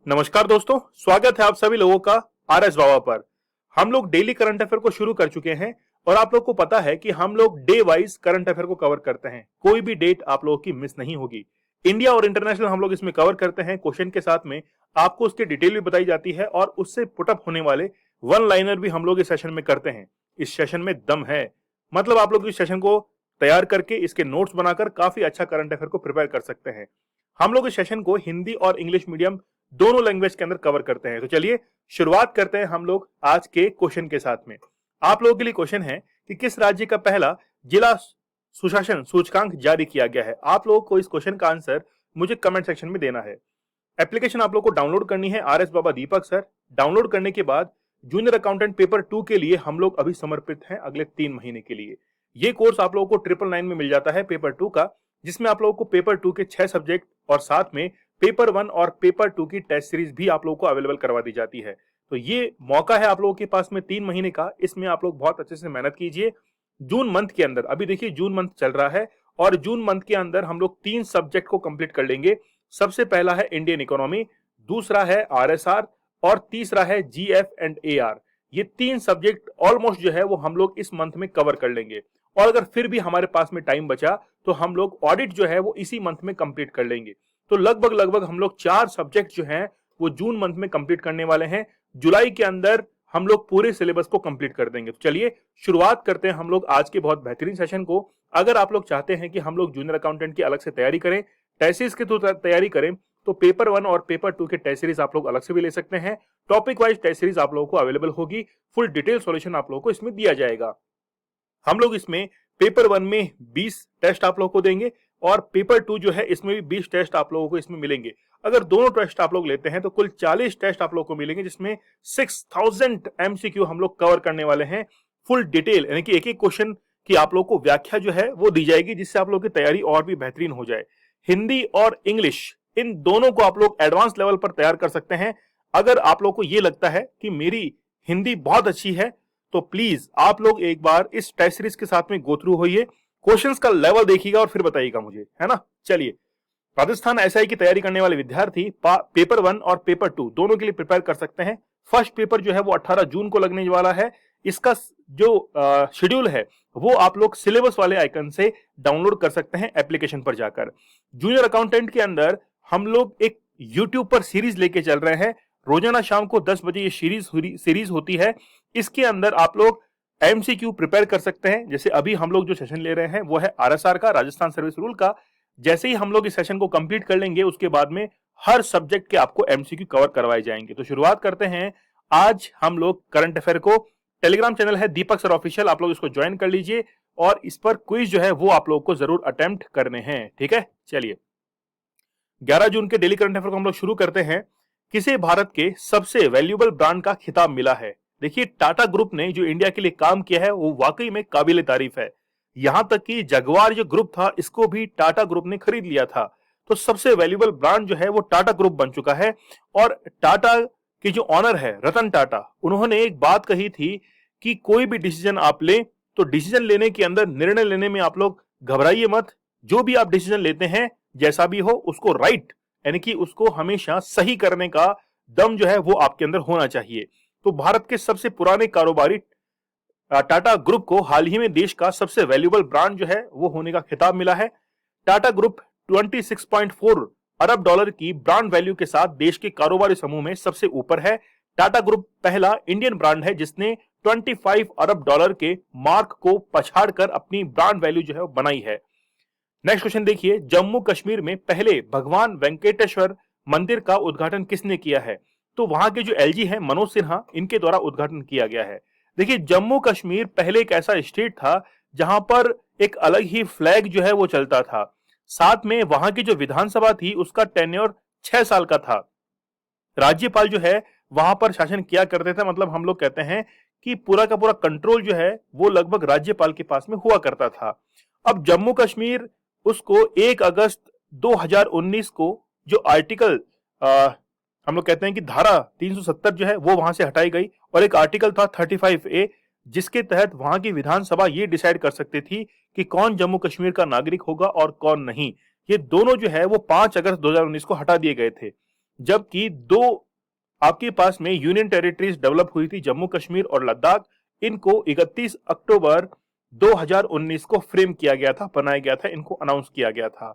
नमस्कार दोस्तों, स्वागत है आप सभी लोगों का आरएस बाबा पर। हम लोग डेली करंट अफेयर को शुरू कर चुके हैं और आप लोग को पता है कि हम लोग डे वाइज करंट अफेयर को कवर करते हैं। कोई भी डेट आप लोगों की मिस नहीं होगी। इंडिया और इंटरनेशनल हम लोग इसमें कवर करते हैं। क्वेश्चन के साथ में आपको उसकी डिटेल भी बताई जाती है और उससे पुटअप होने वाले वन लाइनर भी हम लोग इस सेशन में करते हैं। इस सेशन में दम है, मतलब आप लोग इस सेशन को तैयार करके इसके नोट्स बनाकर काफी अच्छा करंट अफेयर को प्रिपेयर कर सकते हैं। हम लोग इस सेशन को हिंदी और इंग्लिश मीडियम दोनों लैंग्वेज के अंदर कवर करते हैं। तो चलिए शुरुआत करते हैं हम लोग आज के क्वेश्चन के साथ में। आप लोगों के लिए क्वेश्चन है कि किस राज्य का पहला जिला सुशासन सूचकांक जारी किया गया है। आप लोगों को इस क्वेश्चन का आंसर मुझे कमेंट सेक्शन में देना है। एप्लीकेशन आप लोग को डाउनलोड करनी है, आरएस बाबा दीपक सर। डाउनलोड करने के बाद जूनियर अकाउंटेंट पेपर 2 के लिए हम लोग अभी समर्पित हैं अगले 3 महीने के लिए। ये कोर्स आप लोगों को 999 में मिल जाता है पेपर 2 का, जिसमें आप लोगों को पेपर 2 के 6 सब्जेक्ट और साथ में पेपर 1 और पेपर 2 की टेस्ट सीरीज भी आप लोगों को अवेलेबल करवा दी जाती है। तो ये मौका है आप लोगों के पास में 3 महीने का, इसमें आप लोग बहुत अच्छे से मेहनत कीजिए। जून मंथ के अंदर, अभी देखिए जून मंथ चल रहा है और जून मंथ के अंदर हम लोग 3 सब्जेक्ट को कंप्लीट कर लेंगे। सबसे पहला है इंडियन इकोनॉमी, दूसरा है आरएसआर और तीसरा है जीएफ एंड एआर। ये 3 सब्जेक्ट ऑलमोस्ट जो है वो हम लोग इस मंथ में कवर कर लेंगे और अगर फिर भी हमारे पास में टाइम बचा तो हम लोग ऑडिट जो है वो इसी मंथ में कंप्लीट कर लेंगे। तो लगभग हम लोग 4 सब्जेक्ट जो हैं वो जून मंथ में कंप्लीट करने वाले हैं। जुलाई के अंदर हम लोग पूरे सिलेबस को कंप्लीट कर देंगे। तो चलिए शुरुआत करते हैं हम लोग आज के बहुत बेहतरीन सेशन को। अगर आप लोग चाहते हैं कि हम लोग जूनियर अकाउंटेंट की अलग से तैयारी करें, टेस्ट सीरीज के थ्रू तैयारी करें, तो पेपर 1 और पेपर 2 के टेस्ट सीरीज आप लोग अलग से भी ले सकते हैं। टॉपिक वाइज टेस्ट सीरीज आप लोगों को अवेलेबल होगी। फुल डिटेल सॉल्यूशन आप लोगों को इसमें दिया जाएगा। हम लोग इसमें पेपर 1 में 20 टेस्ट आप लोगों को देंगे और पेपर 2 जो है इसमें भी 20 टेस्ट आप लोगों को इसमें मिलेंगे। अगर दोनों टेस्ट आप लोग लेते हैं तो कुल 40 टेस्ट आप लोगों को मिलेंगे, जिसमें 6000 एमसीक्यू हम लोग कवर करने वाले हैं। फुल डिटेल यानी कि एक एक क्वेश्चन की आप लोग को व्याख्या जो है वो दी जाएगी, जिससे आप लोग की तैयारी और भी बेहतरीन हो जाए। हिंदी और इंग्लिश इन दोनों को आप लोग एडवांस लेवल पर तैयार कर सकते हैं। अगर आप लोग को ये लगता है कि मेरी हिंदी बहुत अच्छी है तो प्लीज आप लोग एक बार इस टेस्ट सीरीज के साथ में गो थ्रू होइए, क्वेश्चंस का लेवल देखिएगा और फिर बताइएगा मुझे, है ना। चलिए, राजस्थान एसआई की तैयारी करने वाले विद्यार्थी पेपर 1 और पेपर 2 दोनों के लिए प्रिपेयर कर सकते हैं। फर्स्ट पेपर जो है वो 18 जून को लगने वाला है। इसका जो शेड्यूल है वो आप लोग सिलेबस वाले आइकन से डाउनलोड कर सकते हैं एप्लीकेशन पर जाकर। जूनियर अकाउंटेंट के अंदर हम लोग एक यूट्यूब पर सीरीज लेके चल रहे हैं। रोजाना शाम को 10 बजे ये सीरीज होती है। इसके अंदर आप लोग एमसीक्यू प्रिपेयर कर सकते हैं। जैसे अभी हम लोग जो सेशन ले रहे हैं वो है आरएसआर का, राजस्थान सर्विस रूल का। जैसे ही हम लोग इस सेशन को कंप्लीट कर लेंगे उसके बाद में हर सब्जेक्ट के आपको एमसीक्यू कवर करवाए जाएंगे। तो शुरुआत करते हैं आज हम लोग करंट अफेयर को। टेलीग्राम चैनल है दीपक सर ऑफिशियल, आप लोग इसको ज्वाइन कर लीजिए और इस पर क्विज जो है वो आप लोग को जरूर अटेम्प्ट करने हैं, ठीक है। चलिए 11 जून के डेली करंट अफेयर को हम लोग शुरू करते हैं। किसे भारत के सबसे वैल्यूएबल ब्रांड का खिताब मिला है। देखिए, टाटा ग्रुप ने जो इंडिया के लिए काम किया है वो वाकई में काबिले तारीफ है। यहां तक कि जगुआर जो ग्रुप था इसको भी टाटा ग्रुप ने खरीद लिया था। तो सबसे वैल्यूएबल ब्रांड जो है वो टाटा ग्रुप बन चुका है। और टाटा के जो ऑनर है रतन टाटा, उन्होंने एक बात कही थी कि कोई भी डिसीजन आप ले तो डिसीजन लेने के अंदर, निर्णय लेने में आप लोग घबराइए मत। जो भी आप डिसीजन लेते हैं जैसा भी हो उसको राइट यानी कि उसको हमेशा सही करने का दम जो है वो आपके अंदर होना चाहिए। तो भारत के सबसे पुराने कारोबारी टाटा ग्रुप को हाल ही में देश का सबसे वैल्यूएबल ब्रांड जो है वो होने का खिताब मिला है। टाटा ग्रुप 26.4 अरब डॉलर की ब्रांड वैल्यू के साथ देश के कारोबारी समूह में सबसे ऊपर है। टाटा ग्रुप पहला इंडियन ब्रांड है जिसने 25 अरब डॉलर के मार्क को पछाड़कर अपनी ब्रांड वैल्यू जो है वो बनाई है। नेक्स्ट क्वेश्चन देखिए, जम्मू कश्मीर में पहले भगवान वेंकटेश्वर मंदिर का उद्घाटन किसने किया है। तो वहां के जो एलजी हैं मनोज सिन्हा, इनके द्वारा उद्घाटन किया गया है। देखिए, जम्मू कश्मीर पहले एक ऐसा स्टेट था जहां पर एक अलग ही फ्लैग जो है वो चलता था। साथ में वहां की जो विधानसभा थी उसका टेन्योर 6 साल का था। राज्यपाल जो है वहां पर शासन किया करते थे, मतलब हम लोग कहते हैं कि पूरा का पूरा कंट्रोल जो है वो लगभग राज्यपाल के पास में हुआ करता था। अब जम्मू कश्मीर उसको 1 अगस्त 2019 को जो आर्टिकल हम लोग कहते हैं कि धारा 370 जो है वो वहां से हटाई गई और एक आर्टिकल था 35A, जिसके तहत वहां की विधानसभा ये डिसाइड कर सकती थी कि कौन जम्मू कश्मीर का नागरिक होगा और कौन नहीं। ये दोनों जो है वो 5 अगस्त 2019 को हटा दिए गए थे। जबकि दो आपके पास में यूनियन टेरिटरीज डेवलप हुई थी, जम्मू कश्मीर और लद्दाख। इनको 31 अक्टूबर 2019 को फ्रेम किया गया था, बनाया गया था, इनको अनाउंस किया गया था।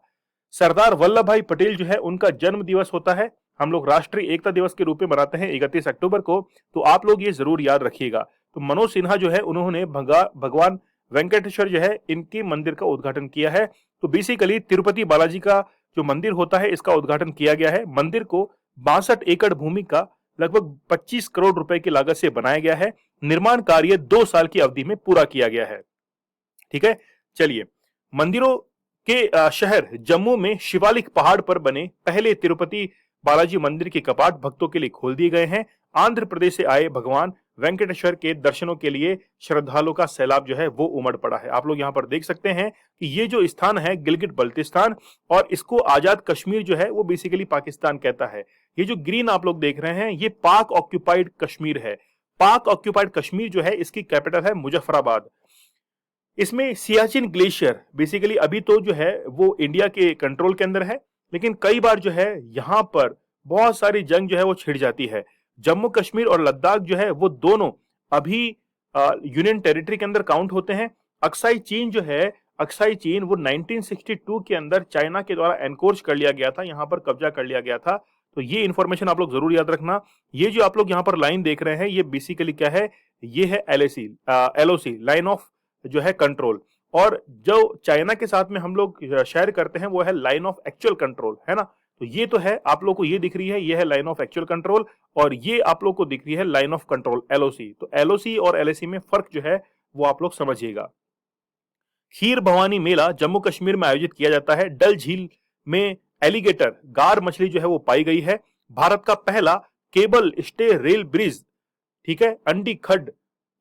सरदार वल्लभ भाई पटेल जो है उनका जन्म दिवस होता है, हम लोग राष्ट्रीय एकता दिवस के रूप में मनाते हैं 31 अक्टूबर को, तो आप लोग ये जरूर याद रखिएगा। तो मनोज सिन्हा जो है उन्होंने भगवान वेंकटेश्वर जो है इनके मंदिर का उद्घाटन किया है। तो बेसिकली तिरुपति बालाजी का जो मंदिर होता है इसका उद्घाटन किया गया है। मंदिर को 62 एकड़ भूमि का लगभग 25 करोड़ रुपए की लागत से बनाया गया है। निर्माण कार्य 2 साल की अवधि में पूरा किया गया है। ठीक है, चलिए, मंदिरों के शहर जम्मू में शिवालिक पहाड़ पर बने पहले तिरुपति बालाजी मंदिर के कपाट भक्तों के लिए खोल दिए गए हैं। आंध्र प्रदेश से आए भगवान वेंकटेश्वर के दर्शनों के लिए श्रद्धालुओं का सैलाब जो है वो उमड़ पड़ा है। आप लोग यहाँ पर देख सकते हैं कि ये जो स्थान है गिलगिट बल्तिस्तान, और इसको आजाद कश्मीर जो है वो बेसिकली पाकिस्तान कहता है। ये जो ग्रीन आप लोग देख रहे हैं ये पाक ऑक्यूपाइड कश्मीर है। पाक ऑक्यूपाइड कश्मीर जो है इसकी कैपिटल है मुजफ्फराबाद। इसमें सियाचिन ग्लेशियर बेसिकली अभी तो जो है वो इंडिया के कंट्रोल के अंदर है, लेकिन कई बार जो है यहां पर बहुत सारी जंग जो है वो छिड़ जाती है। जम्मू कश्मीर और लद्दाख जो है वो दोनों अभी यूनियन टेरिटरी के अंदर काउंट होते हैं। अक्साई चीन जो है, अक्साई चीन वो 1962 के अंदर चाइना के द्वारा एनकोर्ज कर लिया गया था, यहां पर कब्जा कर लिया गया था। तो ये इंफॉर्मेशन आप लोग जरूर याद रखना। ये जो आप लोग यहाँ पर लाइन देख रहे हैं ये बेसिकली क्या है, ये है एलओसी लाइन ऑफ जो है कंट्रोल, और जो चाइना के साथ में हम लोग शेयर करते हैं वो है लाइन ऑफ एक्चुअल कंट्रोल, है ना। तो ये तो है, आप लोग को ये दिख रही है, ये है लाइन ऑफ एक्चुअल कंट्रोल, और ये आप लोग को दिख रही है लाइन ऑफ कंट्रोल एलओसी। तो एलओसी और एलएसी में फर्क जो है वो आप लोग समझिएगा। खीर भवानी मेला जम्मू कश्मीर में आयोजित किया जाता है। डल झील में एलिगेटर गार मछली जो है वो पाई गई है। भारत का पहला केबल स्टे रेल ब्रिज, ठीक है, अंडी खड्ड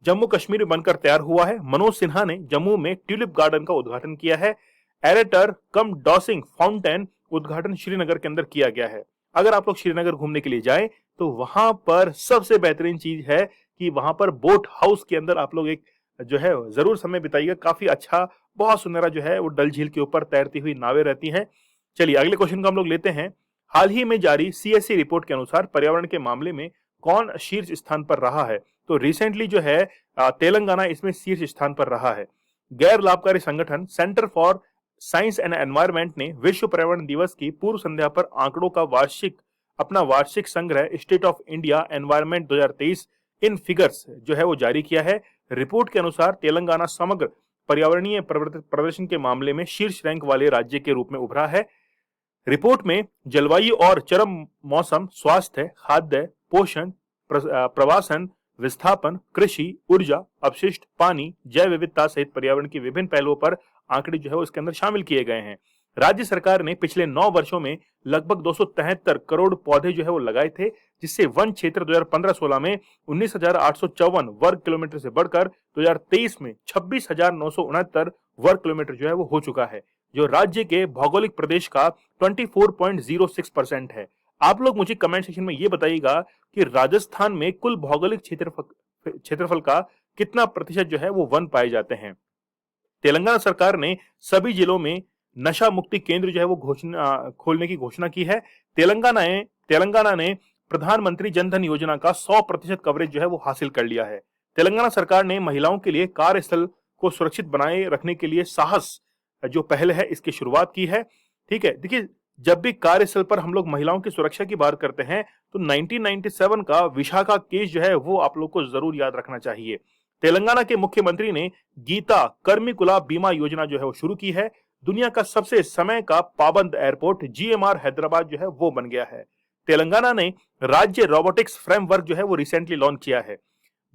जम्मू कश्मीर में बनकर तैयार हुआ है। मनोज सिन्हा ने जम्मू में ट्यूलिप गार्डन का उद्घाटन किया है। एरेटर कम डॉसिंग फाउंटेन उद्घाटन श्रीनगर के अंदर किया गया है। अगर आप लोग श्रीनगर घूमने के लिए जाएं तो वहां पर सबसे बेहतरीन चीज है कि वहां पर बोट हाउस के अंदर आप लोग एक जो है जरूर समय बिताइएगा। काफी अच्छा, बहुत सुनहरा जो है वो डल झील के ऊपर तैरती हुई नावें रहती हैं। चलिए अगले क्वेश्चन को हम लोग लेते हैं। हाल ही में जारी सीएससी रिपोर्ट के अनुसार पर्यावरण के मामले में कौन शीर्ष स्थान पर रहा है? तो रिसेंटली जो है तेलंगाना इसमें शीर्ष स्थान पर रहा है। गैर लाभकारी संगठन centre for science and environment ने विश्व पर्यावरण दिवस की पूर्व संध्या पर आंकड़ों का अपना वार्षिक संग्रह state of India environment 2023 in figures जो है वो जारी किया है। रिपोर्ट के अनुसार तेलंगाना समग्र पर्यावरणीय प्रदर्शन के मामले में शीर्ष रैंक वाले राज्य के रूप में उभरा है। रिपोर्ट में जलवायु और चरम मौसम, स्वास्थ्य, खाद्य, पोषण, प्रवासन, विस्थापन, कृषि, ऊर्जा, अपशिष्ट, पानी, जैव विविधता सहित पर्यावरण के विभिन्न पहलुओं पर आंकड़े जो है उसके अंदर शामिल किए गए हैं। राज्य सरकार ने पिछले 9 वर्षों में लगभग 273 करोड़ पौधे जो है वो लगाए थे, जिससे वन क्षेत्र 2015-16 में 19,854 वर्ग किलोमीटर से बढ़कर 2023 में 26,969 वर्ग किलोमीटर जो है वो हो चुका है, जो राज्य के भौगोलिक प्रदेश का 24.06% है। आप लोग मुझे कमेंट सेक्शन में ये बताइएगा कि राजस्थान में कुल भौगोलिक क्षेत्रफल का कितना प्रतिशत जो है वो वन पाए जाते हैं। तेलंगाना सरकार ने सभी जिलों में नशा मुक्ति केंद्र जो है वो खोलने की घोषणा की है। तेलंगाना ने प्रधानमंत्री जनधन योजना का 100% कवरेज जो है वो हासिल कर लिया है। तेलंगाना सरकार ने महिलाओं के लिए कार्यस्थल को सुरक्षित बनाए रखने के लिए साहस जो पहल है इसकी शुरुआत की है। ठीक है, देखिए जब भी कार्यस्थल पर हम लोग महिलाओं की सुरक्षा की बात करते हैं तो 1997 का विशाखा केस जो है वो आप लोग को जरूर याद रखना चाहिए। तेलंगाना के मुख्यमंत्री ने गीता कर्मिकुला बीमा योजना जो है वो शुरू की है। दुनिया का सबसे समय का पाबंद एयरपोर्ट जीएमआर हैदराबाद जो है वो बन गया है। तेलंगाना ने राज्य रोबोटिक्स फ्रेमवर्क जो है वो रिसेंटली लॉन्च किया है।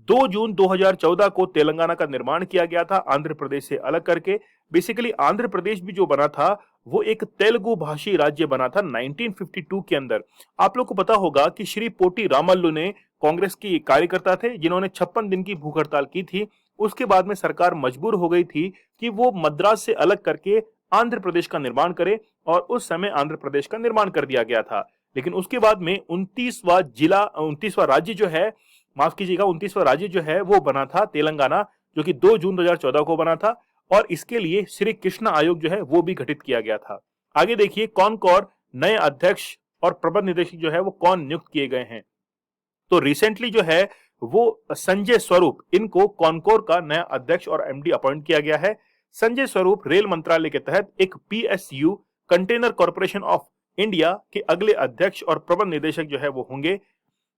2 जून 2014 को तेलंगाना का निर्माण किया गया था आंध्र प्रदेश से अलग करके। बेसिकली आंध्र प्रदेश भी जो बना था वो एक तेलुगु भाषी राज्य बना था 1952 के अंदर। आप लोग को पता होगा कि श्री पोटी रामल्लू ने कांग्रेस की कार्यकर्ता थे जिन्होंने 56 दिन की भूख हड़ताल की थी। उसके बाद में सरकार मजबूर हो गई थी कि वो मद्रास से अलग करके आंध्र प्रदेश का निर्माण करे, और उस समय आंध्र प्रदेश का निर्माण कर दिया गया था। लेकिन उसके बाद में 29वां राज्य जो है, माफ कीजिएगा, 29वां राज्य जो है वो बना था तेलंगाना, जो कि 2 जून 2014 को बना था, और इसके लिए श्री कृष्ण आयोग जो है वो भी गठित किया गया था। आगे देखिए कौन कौन नए अध्यक्ष और प्रबंध निदेशक जो है वो कौन नियुक्त किए गए हैं? तो रिसेंटली जो है वो संजय स्वरूप, इनको कॉनकोर का नया अध्यक्ष और एमडी अपॉइंट किया गया है। संजय स्वरूप रेल मंत्रालय के तहत एक PSU container corporation of India के अगले अध्यक्ष और प्रबंध निदेशक जो है वो होंगे।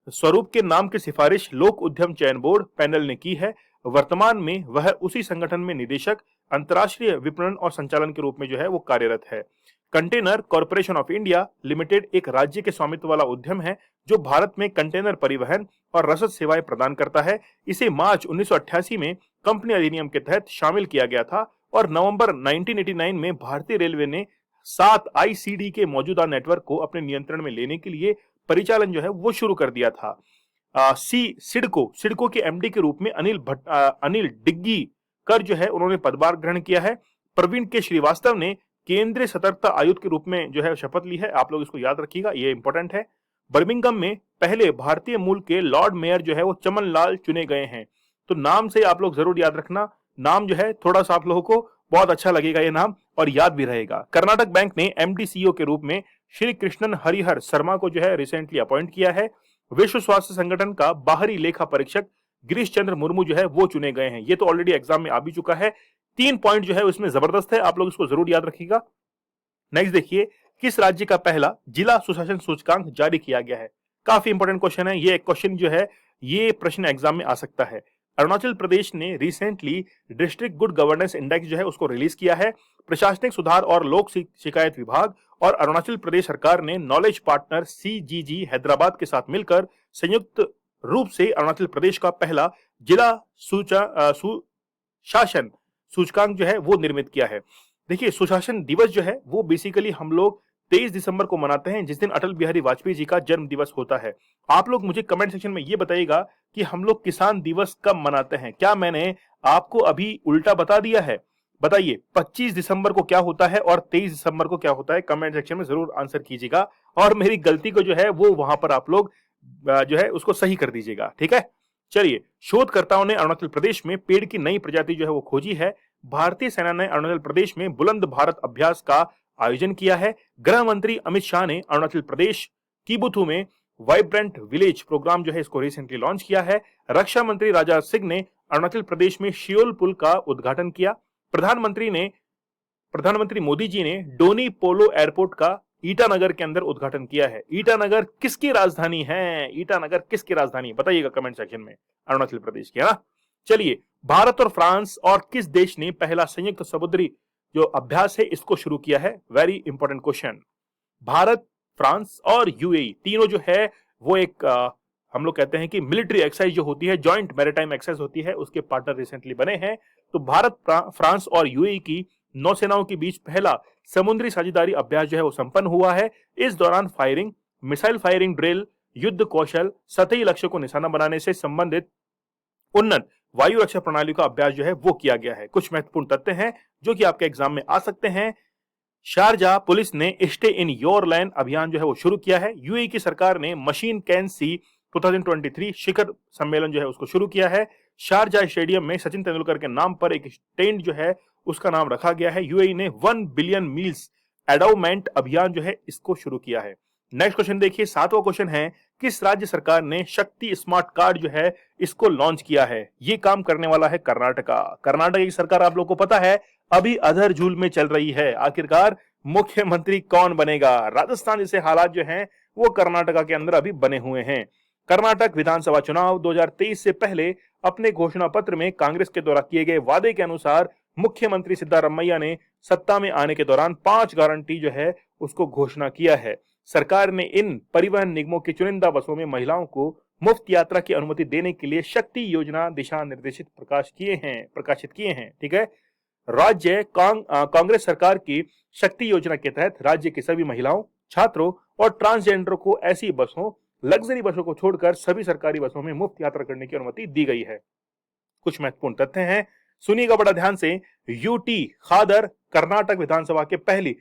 स्वरूप के नाम की सिफारिश लोक उद्यम चयन बोर्ड पैनल ने की है। वर्तमान में वह उसी संगठन में निदेशक अंतर्राष्ट्रीय विपणन और संचालन के रूप में जो है वो कार्यरत है। Container corporation of India limited एक राज्य के स्वामित्व वाला उद्यम है जो भारत में कंटेनर परिवहन और रसद सेवाएं प्रदान करता है। इसे मार्च 1988 में कंपनी अधिनियम के तहत शामिल किया गया था और नवंबर 1989 में भारतीय रेलवे ने 7 आईसीडी के मौजूदा नेटवर्क को अपने नियंत्रण में लेने के लिए परिचालन जो है वो शुरू कर दिया था। सिडको के एमडी के रूप में अनिल डिग्गी कर जो है उन्होंने पदभार ग्रहण किया है। प्रवीण के श्रीवास्तव ने केंद्रीय सतर्कता आयुक्त के रूप में जो है शपथ ली है। आप लोग इसको याद रखिएगा, ये इंपॉर्टेंट है। बर्मिंघम में पहले भारतीय मूल के लॉर्ड मेयर जो है वो चमन लाल चुने गए हैं। तो नाम से आप लोग जरूर याद रखना, नाम जो है थोड़ा सा आप लोगों को बहुत अच्छा लगेगा ये नाम और याद भी रहेगा। कर्नाटक बैंक ने एमडी सीईओ के रूप में श्री कृष्णन हरिहर शर्मा को जो है रिसेंटली अपॉइंट किया है। विश्व स्वास्थ्य संगठन का बाहरी लेखा परीक्षक गिरीश चंद्र मुर्मू जो है वो चुने गए हैं। ये तो ऑलरेडी एग्जाम में आ भी चुका है। 3 पॉइंट जो है उसमें जबरदस्त है, आप लोग इसको जरूर याद रखिएगा। नेक्स्ट देखिए, किस राज्य का पहला जिला सुशासन सूचकांक जारी किया गया है? काफी इंपॉर्टेंट क्वेश्चन है ये। क्वेश्चन जो है ये प्रश्न एग्जाम में आ सकता है। अरुणाचल प्रदेश ने recently district good governance index जो है उसको रिलीज किया है। प्रशासनिक सुधार और लोक शिकायत विभाग और अरुणाचल प्रदेश सरकार ने नॉलेज पार्टनर सीजीजी हैदराबाद के साथ मिलकर संयुक्त रूप से अरुणाचल प्रदेश का पहला जिला सुशासन सूचकांक जो है वो निर्मित किया है। देखिए, सुशासन दिवस जो है वो बेसिकली हम लोग 23 दिसंबर को मनाते हैं, जिस दिन अटल बिहारी वाजपेयी जी का जन्म दिवस होता है। आप लोग मुझे कमेंट सेक्शन में ये बताइएगा कि हम लोग किसान दिवस कब मनाते हैं। क्या मैंने आपको अभी उल्टा बता दिया है? बताइए 25 दिसंबर को क्या होता है और 23 दिसंबर को क्या होता है? कमेंट सेक्शन में जरूर आंसर कीजिएगा और मेरी गलती को जो है वो वहां पर आप लोग जो है उसको सही कर दीजिएगा, ठीक है। चलिए, शोधकर्ताओं ने अरुणाचल प्रदेश में पेड़ की नई प्रजाति जो है वो खोजी है। भारतीय सेना ने अरुणाचल प्रदेश में बुलंद भारत अभ्यास का आयोजन किया है। गृह मंत्री अमित शाह ने अरुणाचल प्रदेश किबुथु में वाइब्रेंट विलेज प्रोग्राम जो है इसको रिसेंटली लॉन्च किया है। रक्षा मंत्री राजनाथ सिंह ने अरुणाचल प्रदेश में शियोल पुल का उद्घाटन किया। प्रधानमंत्री मोदी जी ने डोनी पोलो एयरपोर्ट का ईटानगर के अंदर उद्घाटन किया है। ईटानगर किसकी राजधानी है? ईटानगर किसकी राजधानी बताइएगा कमेंट सेक्शन में। अरुणाचल प्रदेश की है ना। चलिए, भारत और फ्रांस और किस देश ने पहला संयुक्त समुद्री जो अभ्यास है इसको शुरू किया है? Very important question. Bharat, France और यूएई तीनों जो है वो एक हम लोग कहते हैं कि मिलिट्री एक्सरसाइज जो होती है, जॉइंट मैरिटाइम एक्सरसाइज होती है, उसके पार्टनर रिसेंटली बने हैं। तो भारत, फ्रांस और यूएई की नौसेनाओं के बीच पहला समुद्री साझेदारी अभ्यास जो है वो संपन्न हुआ है। इस दौरान फायरिंग, मिसाइल फायरिंग ड्रिल, युद्ध कौशल, सतही लक्ष्य को निशाना बनाने से संबंधित उन्नत वायु रक्षा प्रणाली का अभ्यास जो है वो किया गया है। कुछ महत्वपूर्ण तथ्य हैं जो कि आपके एग्जाम में आ सकते हैं। शारजाह पुलिस ने स्टे इन योर लैंड अभियान जो है वो शुरू किया है। यूएई की सरकार ने मशीन कैन सी 2023 शिखर सम्मेलन जो है उसको शुरू किया है। शारजाह स्टेडियम में सचिन तेंदुलकर के नाम पर एक स्टैंड जो है उसका नाम रखा गया है। यूएई ने 1 बिलियन मील्स एंडाउमेंट अभियान जो है इसको शुरू किया है। नेक्स्ट क्वेश्चन देखिए, 7वां क्वेश्चन है, किस राज्य सरकार ने शक्ति स्मार्ट कार्ड जो है इसको लॉन्च किया है? ये काम करने वाला है कर्नाटका। कर्नाटक की सरकार आप लोग को पता है अभी अधर झूल में चल रही है। आखिरकार मुख्यमंत्री कौन बनेगा? राजस्थान जैसे हालात जो हैं वो कर्नाटका के अंदर अभी बने हुए हैं। कर्नाटक विधानसभा चुनाव 2023 से पहले अपने घोषणा पत्र में कांग्रेस के द्वारा किए गए वादे के अनुसार मुख्यमंत्री सिद्धारमैया ने सत्ता में आने के दौरान 5 गारंटी जो है उसको घोषणा किया है। सरकार ने इन परिवहन निगमों की चुनिंदा बसों में महिलाओं को मुफ्त यात्रा की अनुमति देने के लिए शक्ति योजना दिशा निर्देशित प्रकाशित किए हैं। ठीक है, राज्य कांग्रेस सरकार की शक्ति योजना के तहत राज्य की सभी महिलाओं, छात्रों और ट्रांसजेंडर को ऐसी बसों, लग्जरी बसों को छोड़कर सभी सरकारी बसों में मुफ्त यात्रा करने की अनुमति दी गई है। कुछ महत्वपूर्ण तथ्य हैं, सुनिएगा बड़ा ध्यान से। यूटी खादर कर्नाटक विधानसभा के पहली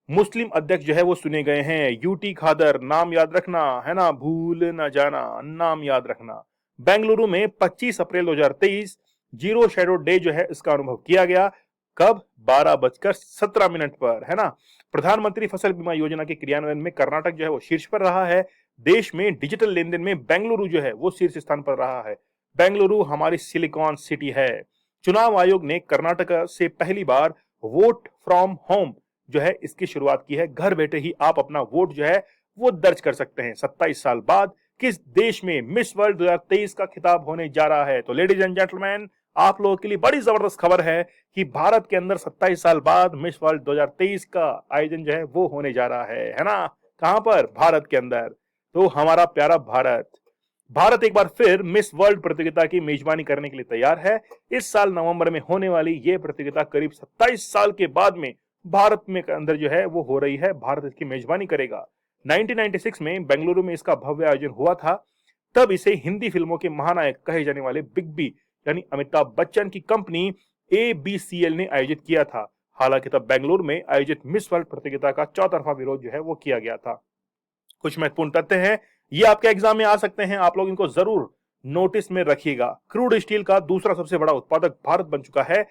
मुस्लिम अध्यक्ष जो है वो चुने गए हैं। यूटी खादर, नाम याद रखना है ना, भूल ना जाना, नाम याद रखना। बेंगलुरु में 25 अप्रैल 2023 जीरो शैडो डे जो है इसका अनुभव किया गया। कब? 12:17 पर, है ना। प्रधानमंत्री फसल बीमा योजना के क्रियान्वयन में कर्नाटक जो है वो शीर्ष पर रहा है। देश में डिजिटल लेन देन में बेंगलुरु जो है वो शीर्ष स्थान पर रहा है। बेंगलुरु हमारी सिलिकॉन सिटी है। चुनाव आयोग ने कर्नाटक से पहली बार वोट फ्रॉम होम जो है इसकी शुरुआत की है। घर बैठे ही आप अपना वोट जो है वो दर्ज कर सकते हैं। 27 साल बाद किस देश में मिस वर्ल्ड 2023 का खिताब होने जा रहा है? तो लेडीज एंड जेंटलमैन, आप लोगों के लिए बड़ी जबरदस्त खबर है कि भारत के अंदर 27 साल बाद मिस वर्ल्ड 2023 का आयोजन जो है वो होने जा रहा है ना। कहां पर? भारत के अंदर। तो हमारा प्यारा भारत एक बार फिर मिस वर्ल्ड प्रतियोगिता की मेजबानी करने के लिए तैयार है। इस साल नवंबर में होने वाली यह प्रतियोगिता करीब 27 साल के बाद में भारत में अंदर जो है वो हो रही है। भारत इसकी मेजबानी करेगा। 1996 में बेंगलुरु में इसका भव्य आयोजन हुआ था। तब इसे हिंदी फिल्मों के महानायक कहे जाने वाले बिग बी यानी अमिताभ बच्चन की कंपनी ABCL ने आयोजित किया था। हालांकि तब बेंगलुरु में आयोजित मिस वर्ल्ड प्रतियोगिता का चौतरफा विरोध जो है वो किया गया था। कुछ महत्वपूर्ण तथ्य हैं, ये आपके एग्जाम में आ सकते हैं, आप लोग इनको जरूर नोटिस में रखिएगा। क्रूड स्टील का दूसरा सबसे बड़ा उत्पादक भारत बन चुका है।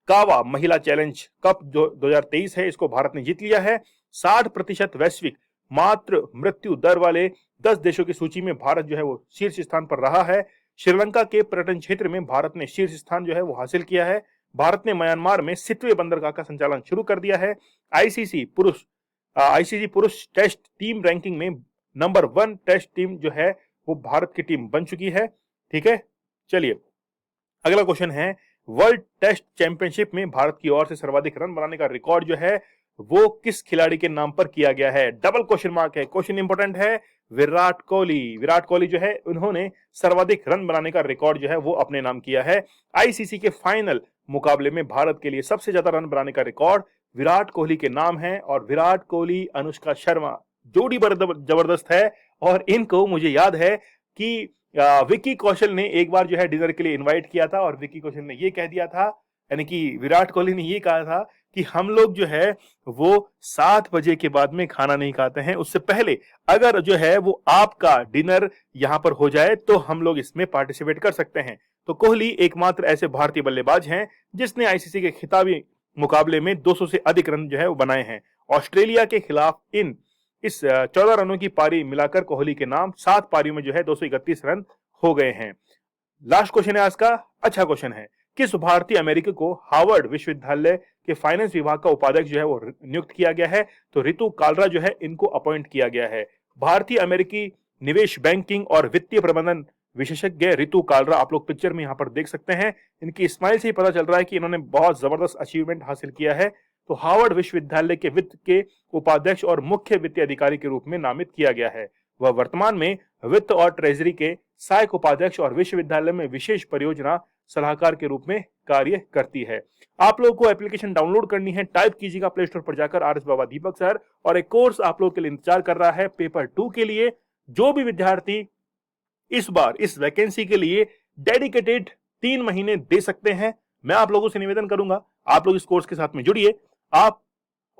कावा महिला चैलेंज कप जो 2023 है इसको भारत ने जीत लिया है। 60% वैश्विक मातृ मृत्यु दर वाले 10 देशों की सूची में भारत जो है वो शीर्ष स्थान पर रहा है। श्रीलंका के पर्यटन क्षेत्र में भारत ने शीर्ष स्थान जो है वो हासिल किया है। भारत ने म्यांमार में 7वें बंदरगाह का संचालन शुरू कर दिया है। आईसीसी पुरुष टेस्ट टीम रैंकिंग में नंबर 1 टेस्ट टीम जो है वो भारत की टीम बन चुकी है। ठीक है, चलिए अगला क्वेश्चन है, वर्ल्ड टेस्ट चैंपियनशिप में भारत की ओर से सर्वाधिक रन बनाने का रिकॉर्ड जो है वो किस खिलाड़ी के नाम पर किया गया है? डबल क्वेश्चन मार्क है, क्वेश्चन इंपोर्टेंट है। विराट कोहली जो है उन्होंने सर्वाधिक रन बनाने का रिकॉर्ड जो है वो अपने नाम किया है। आईसीसी के फाइनल मुकाबले में भारत के लिए सबसे ज्यादा रन बनाने का रिकॉर्ड विराट कोहली के नाम है। और विराट कोहली अनुष्का शर्मा जोड़ी जबरदस्त है। और इनको मुझे याद है कि विक्की कौशल ने एक बार जो है डिनर के लिए इनवाइट किया था और विक्की कौशल ने ये कह दिया था, यानी कि विराट कोहली ने ये कहा था कि हम लोग जो है वो 7 बजे के बाद में खाना नहीं खाते हैं, उससे पहले अगर जो है वो आपका डिनर यहां पर हो जाए तो हम लोग इसमें पार्टिसिपेट कर सकते हैं। तो कोहली एकमात्र ऐसे भारतीय बल्लेबाज हैं जिसने आईसीसी के खिताबी मुकाबले में 200 से अधिक रन जो है वो बनाए हैं। ऑस्ट्रेलिया के खिलाफ इस 14 रनों की पारी मिलाकर कोहली के नाम 7 पारियों में जो है 231 रन हो गए हैं। लास्ट क्वेश्चन है आज का, अच्छा क्वेश्चन है, किस भारतीय अमेरिकी को हार्वर्ड विश्वविद्यालय के फाइनेंस विभाग का उपाध्यक्ष जो है वो नियुक्त किया गया है? तो रितु कालरा जो है इनको अपॉइंट किया गया है। भारतीय अमेरिकी निवेश बैंकिंग और वित्तीय प्रबंधन विशेषज्ञ रितु कालरा, आप लोग पिक्चर में यहां पर देख सकते हैं। इनकी स्माइल से ही पता चल रहा है कि इन्होंने बहुत जबरदस्त अचीवमेंट हासिल किया है। तो हार्वर्ड विश्वविद्यालय के वित्त के उपाध्यक्ष और मुख्य वित्तीय अधिकारी के रूप में नामित किया गया है। वह वर्तमान में वित्त और ट्रेजरी के सहायक उपाध्यक्ष और विश्वविद्यालय में विशेष परियोजना सलाहकार के रूप में कार्य करती है। आप लोगों को एप्लीकेशन डाउनलोड करनी है, टाइप कीजिएगा प्ले स्टोर पर जाकर आर एस बाबा दीपक सर, और एक कोर्स आप लोगों के लिए इंतजार कर रहा है पेपर 2 के लिए। जो भी विद्यार्थी इस बार इस वैकेंसी के लिए डेडिकेटेड 3 महीने दे सकते हैं, मैं आप लोगों से निवेदन करूंगा आप लोग इस कोर्स के साथ में जुड़िए। आप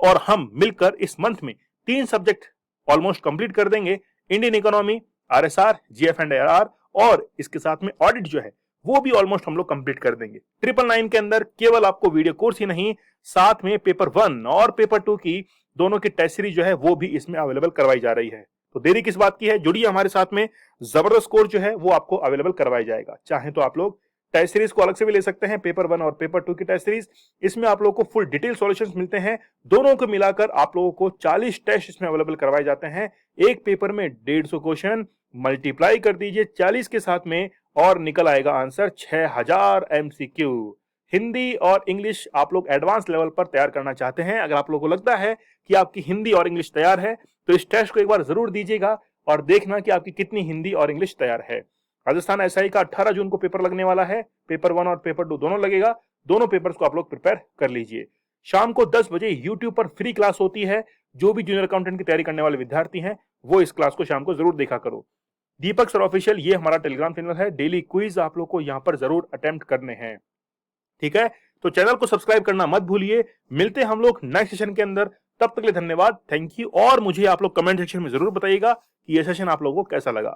और हम मिलकर इस मंथ में 3 सब्जेक्ट ऑलमोस्ट कंप्लीट कर देंगे, इंडियन इकोनॉमी, RSR, GF&AR, और इसके साथ में ऑडिट जो है वो भी ऑलमोस्ट हम लोग कंप्लीट कर देंगे। 999 के अंदर केवल आपको वीडियो कोर्स ही नहीं, साथ में पेपर 1 और पेपर 2 की दोनों की टेस्ट सीरीज जो है वो भी इसमें अवेलेबल करवाई जा रही है। तो देरी किस बात की है, जुड़िए हमारे साथ में, जबरदस्त कोर्स जो है वो आपको अवेलेबल करवाया जाएगा। चाहे तो आप लोग टेस्ट सीरीज को अलग से भी ले सकते हैं, पेपर 1 और पेपर 2 की टेस्ट सीरीज, इसमें आप लोगों को फुल डिटेल सॉल्यूशंस मिलते हैं। दोनों को मिलाकर आप लोगों को 40 टेस्ट इसमें अवेलेबल करवाए जाते हैं। एक पेपर में 150 क्वेश्चन, मल्टीप्लाई कर दीजिए 40 के साथ में और निकल आएगा आंसर 6000 MCQ। हिंदी और इंग्लिश आप लोग एडवांस लेवल पर तैयार करना चाहते हैं, अगर आप लोगों को लगता है कि आपकी हिंदी और इंग्लिश तैयार है तो इस टेस्ट को एक बार जरूर दीजिएगा और देखना कि आपकी कितनी हिंदी और इंग्लिश तैयार है। राजस्थान SI का 18 जून को पेपर लगने वाला है, पेपर 1 और पेपर 2 दोनों लगेगा। दोनों पेपर्स को आप लोग प्रिपेयर कर लीजिए। शाम को 10 बजे YouTube पर फ्री क्लास होती है, जो भी जूनियर अकाउंटेंट की तैयारी करने वाले विद्यार्थी हैं वो इस क्लास को शाम को जरूर देखा करो। दीपक सर ऑफिशियल ये हमारा टेलीग्राम चैनल है, डेली क्विज आप लोग को यहाँ पर जरूर अटेम्प्ट करने हैं। ठीक है, तो चैनल को सब्सक्राइब करना मत भूलिए। मिलते हैं हम लोग नेक्स्ट सेशन के अंदर, तब तक के लिए धन्यवाद, थैंक यू। और मुझे आप लोग कमेंट सेक्शन में जरूर बताइएगा कि यह सेशन आप लोगों को कैसा लगा।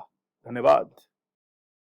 धन्यवाद।